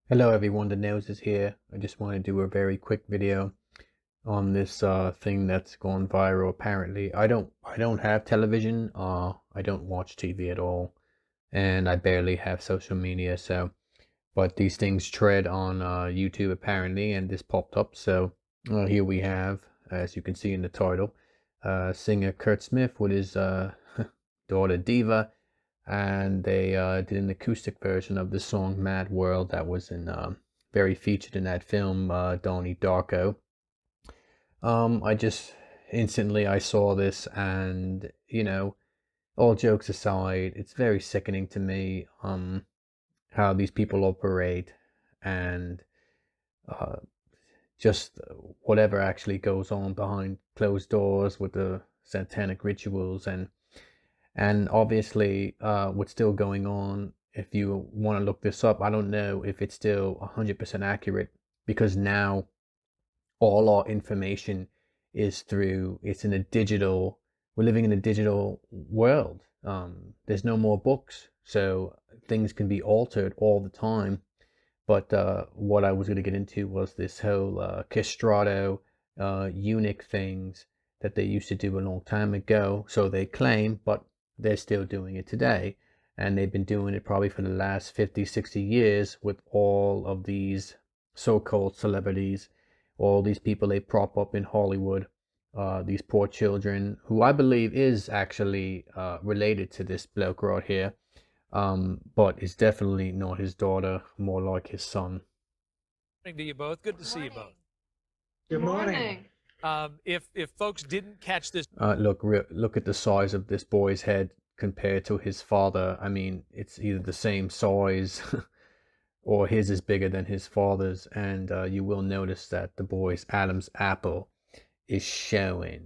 Hello everyone, the Nails is here. I just want to do a very quick video on this thing that's gone viral apparently. I don't have television, I don't watch TV at all, and I barely have social media, so but these things tread on YouTube apparently, and this popped up. So here we have, as you can see in the title, singer Curt Smith with his daughter Diva, and they did an acoustic version of the song Mad World that was in very featured in that film Donnie Darko. I just instantly I saw this, and all jokes aside, it's very sickening to me how these people operate, and uh, just whatever actually goes on behind closed doors with the satanic rituals, and obviously what's still going on. If you want to look this up, I don't know if it's still 100% accurate, because now all our information is through, it's in a digital, we're living in a digital world. There's no more books, so things can be altered all the time. But what I was going to get into was this whole castrato eunuch things that they used to do a long time ago. So they claim, but they're still doing it today. And they've been doing it probably for the last 50, 60 years with all of these so-called celebrities, all these people they prop up in Hollywood, these poor children, who I believe is actually related to this bloke right here, but it's definitely not his daughter, more like his son. Morning to you both. Good to see you both. Good morning. If folks didn't catch this, Look at the size of this boy's head compared to his father. I mean, it's either the same size or his is bigger than his father's, and you will notice that the boy's Adam's apple is showing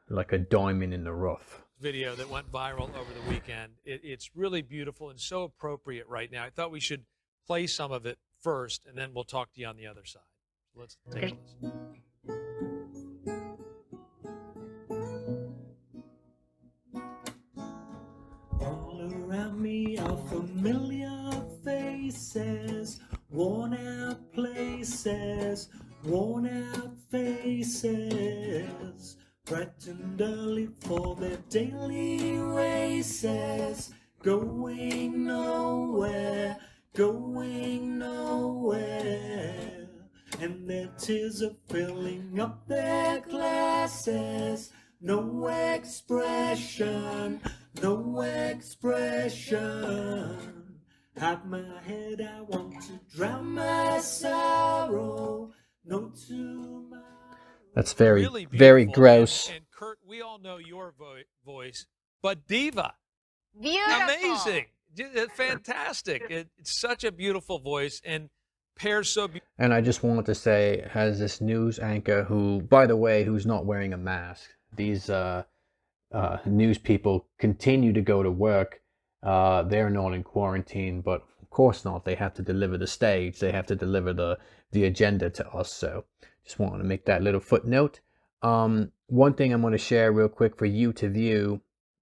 like a diamond in the rough. video that went viral over the weekend, it's really beautiful and so appropriate right now. I thought we should play some of it first, and then we'll talk to you on the other side. Let's take a listen. All around me are familiar faces, worn out places, worn out faces, frightened early for their daily races, going nowhere, going nowhere, and their tears are filling up their glasses. No expression, no expression. Have my head, I want to drown my sorrow. No tomorrow. That's very, Really very beautiful. gross. And Curt, we all know your voice, but Diva, Beautiful. amazing, fantastic. It's such a beautiful voice and pairs so beautifully. And I just wanted to say, has this news anchor who, by the way, who's not wearing a mask. These news people continue to go to work. They're not in quarantine, but of course not. They have to deliver the stage. They have to deliver the agenda to us. So just wanted to make that little footnote. One thing I'm going to share real quick for you to view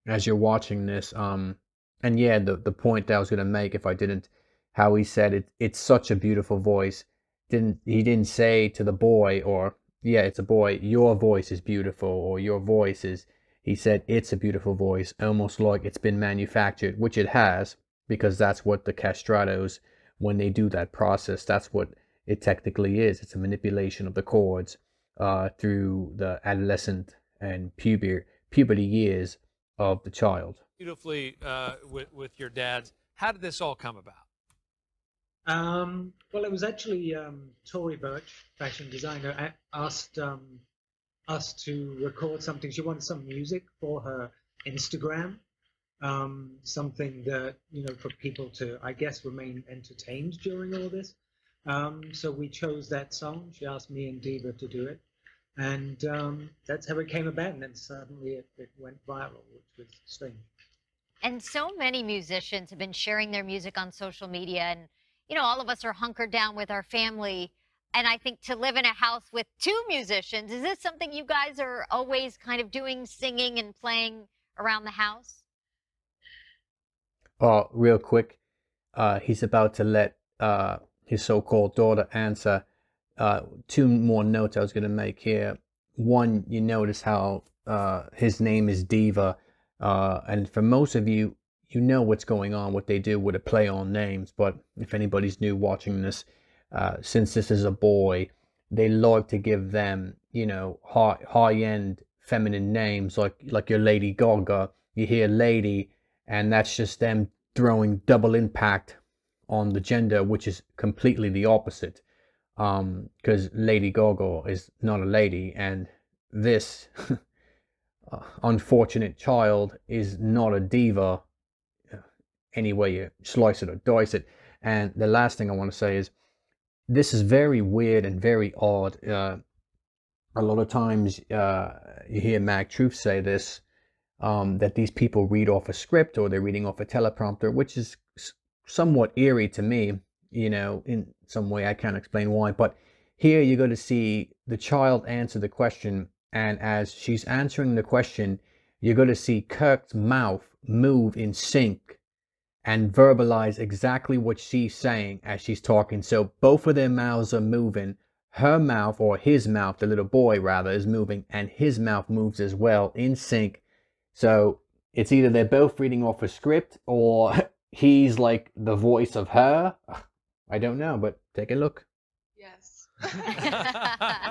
as you're watching this. And yeah, the point that I was going to make, if I didn't, how he said it's such a beautiful voice. He didn't say to the boy, or yeah, it's a boy, your voice is beautiful, or your voice is, he said it's a beautiful voice, almost like it's been manufactured, which it has, because that's what the castratos, when they do that process, that's what it technically is. It's a manipulation of the chords through the adolescent and puberty years of the child. Beautifully with your dads. How did this all come about? Well, it was actually Tory Birch, fashion designer, asked us to record something. She wanted some music for her Instagram, something that, for people to, I guess, remain entertained during all this. So we chose that song. She asked me and Diva to do it. And that's how it came about. And then suddenly it went viral, which was strange. And so many musicians have been sharing their music on social media, and all of us are hunkered down with our family. And I think to live in a house with two musicians, is this something you guys are always kind of doing, singing and playing around the house? Real quick, he's about to let his so-called daughter answer, two more notes I was going to make here. One, you notice how his name is Diva, and for most of you, you know what's going on, what they do with a play on names. But if anybody's new watching this, since this is a boy, they like to give them, you know, high-end feminine names, like your Lady Gaga. You hear lady, and that's just them throwing double impact on the gender, which is completely the opposite. Because Lady Gaga is not a lady, and this unfortunate child is not a diva, any way you slice it or dice it. And the last thing I want to say is, this is very weird and very odd. A lot of times you hear Mag Truth say this, that these people read off a script or they're reading off a teleprompter, which is somewhat eerie to me, you know, in some way. I can't explain why. But here you're going to see the child answer the question, and as she's answering the question, you're going to see Curt's mouth move in sync and verbalize exactly what she's saying as she's talking. So both of their mouths are moving. Her mouth, or his mouth, the little boy rather, is moving, and his mouth moves as well in sync. So it's either they're both reading off a script, or he's like the voice of her. I don't know, but take a look. Yes.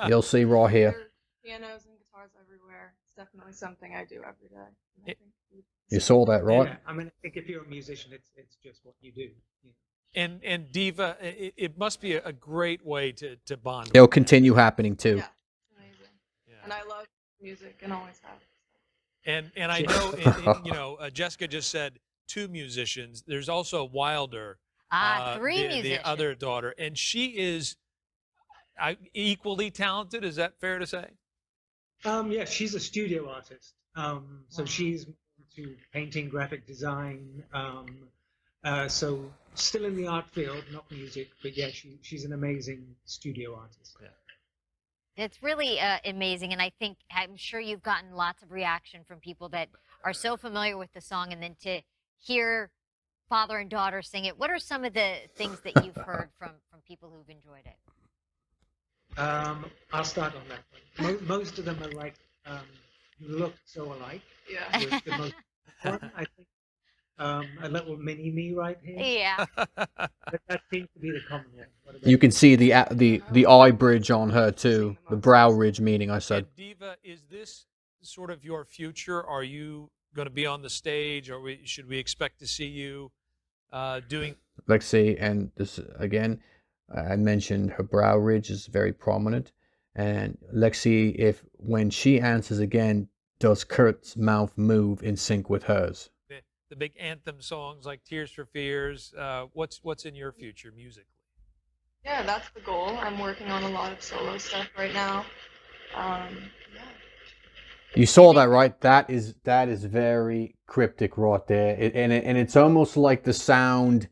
You'll see right here. There are pianos and guitars everywhere. It's definitely something I do every day. And I think You saw that, right? Yeah, I mean, I think if you're a musician, it's just what you do. You know. And Diva, it must be a great way to bond. It'll with continue happening too. Yeah, it's amazing. Yeah. And I love music and always have. And I know, you know, Jessica just said two musicians. There's also Wilder, Three musicians. the other daughter, and she is equally talented. Is that fair to say? Yeah, she's a studio artist. So Wow. she's into painting, graphic design. So still in the art field, not music, but yeah, she's an amazing studio artist. Yeah. It's really amazing, and I'm sure you've gotten lots of reaction from people that are so familiar with the song, and then to hear father and daughter sing it. What are some of the things that you've heard from people who've enjoyed it? I'll start on that one. Most of them are like, you look so alike. Yeah. Was the most important, I think. A little mini me right here. Yeah. That seems to be the common one. What about You you? can see the eye bridge on her too. The brow ridge meaning, I said. And Diva, is this sort of your future? Are you going to be on the stage, or should we expect to see you doing? Lexi, and this again, I mentioned her brow ridge is very prominent. And Lexi, if when she answers again, does Kurt's mouth move in sync with hers? The big anthem songs like Tears for Fears. What's in your future musically? Yeah, that's the goal. I'm working on a lot of solo stuff right now. Yeah. You saw that, right? That is very cryptic right there. And it's almost like the sound.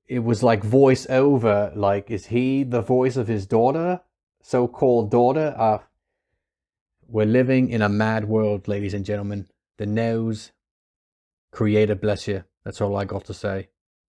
It was like voice over. Like, is he the voice of his daughter, so-called daughter? We're living in a mad world, ladies and gentlemen. The nose. Creator bless you. That's all I got to say.